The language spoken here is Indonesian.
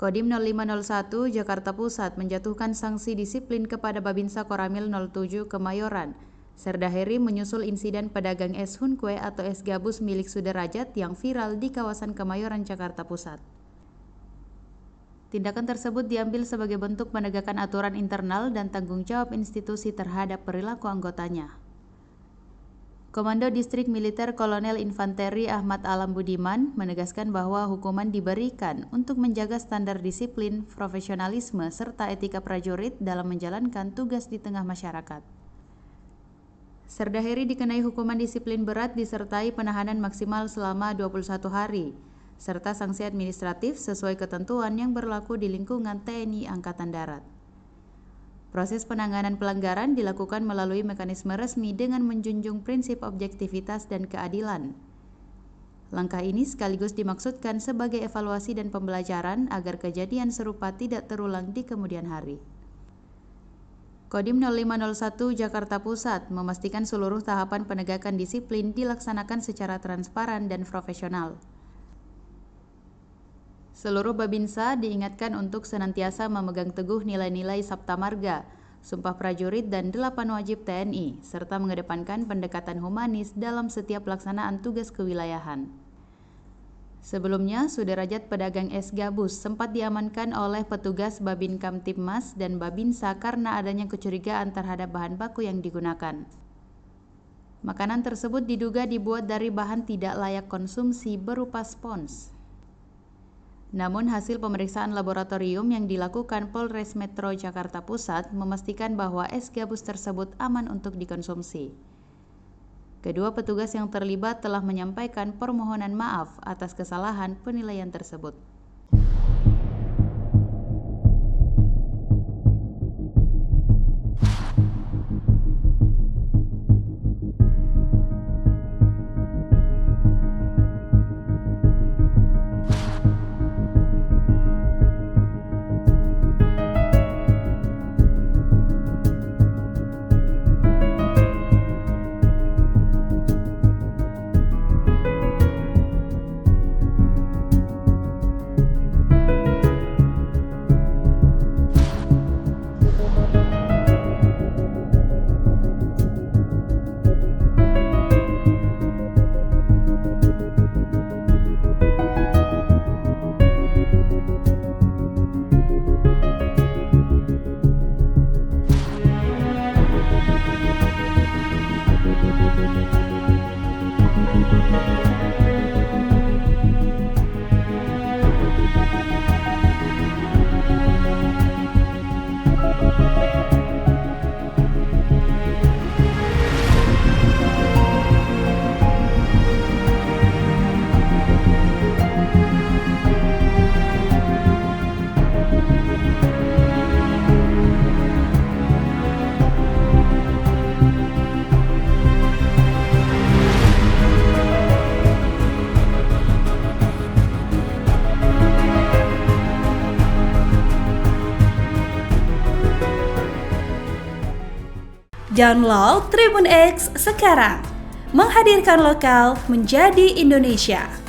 Kodim 0501 Jakarta Pusat menjatuhkan sanksi disiplin kepada Babinsa Koramil 07 Kemayoran. Serda Heri menyusul insiden pedagang es Hunkwe atau es gabus milik Sudrajat yang viral di kawasan Kemayoran, Jakarta Pusat. Tindakan tersebut diambil sebagai bentuk penegakan aturan internal dan tanggung jawab institusi terhadap perilaku anggotanya. Komando Distrik Militer Kolonel Infanteri Ahmad Alam Budiman menegaskan bahwa hukuman diberikan untuk menjaga standar disiplin, profesionalisme, serta etika prajurit dalam menjalankan tugas di tengah masyarakat. Serda Heri dikenai hukuman disiplin berat disertai penahanan maksimal selama 21 hari, serta sanksi administratif sesuai ketentuan yang berlaku di lingkungan TNI Angkatan Darat. Proses penanganan pelanggaran dilakukan melalui mekanisme resmi dengan menjunjung prinsip objektivitas dan keadilan. Langkah ini sekaligus dimaksudkan sebagai evaluasi dan pembelajaran agar kejadian serupa tidak terulang di kemudian hari. Kodim 0501 Jakarta Pusat memastikan seluruh tahapan penegakan disiplin dilaksanakan secara transparan dan profesional. Seluruh Babinsa diingatkan untuk senantiasa memegang teguh nilai-nilai Sabta Marga, Sumpah Prajurit dan 8 wajib TNI, serta mengedepankan pendekatan humanis dalam setiap pelaksanaan tugas kewilayahan. Sebelumnya, Sudrajat pedagang es gabus sempat diamankan oleh petugas Babin Kamtibmas dan Babinsa karena adanya kecurigaan terhadap bahan baku yang digunakan. Makanan tersebut diduga dibuat dari bahan tidak layak konsumsi berupa spons. Namun hasil pemeriksaan laboratorium yang dilakukan Polres Metro Jakarta Pusat memastikan bahwa es gabus tersebut aman untuk dikonsumsi. Kedua petugas yang terlibat telah menyampaikan permohonan maaf atas kesalahan penilaian tersebut. Download Tribun X sekarang, menghadirkan lokal menjadi Indonesia.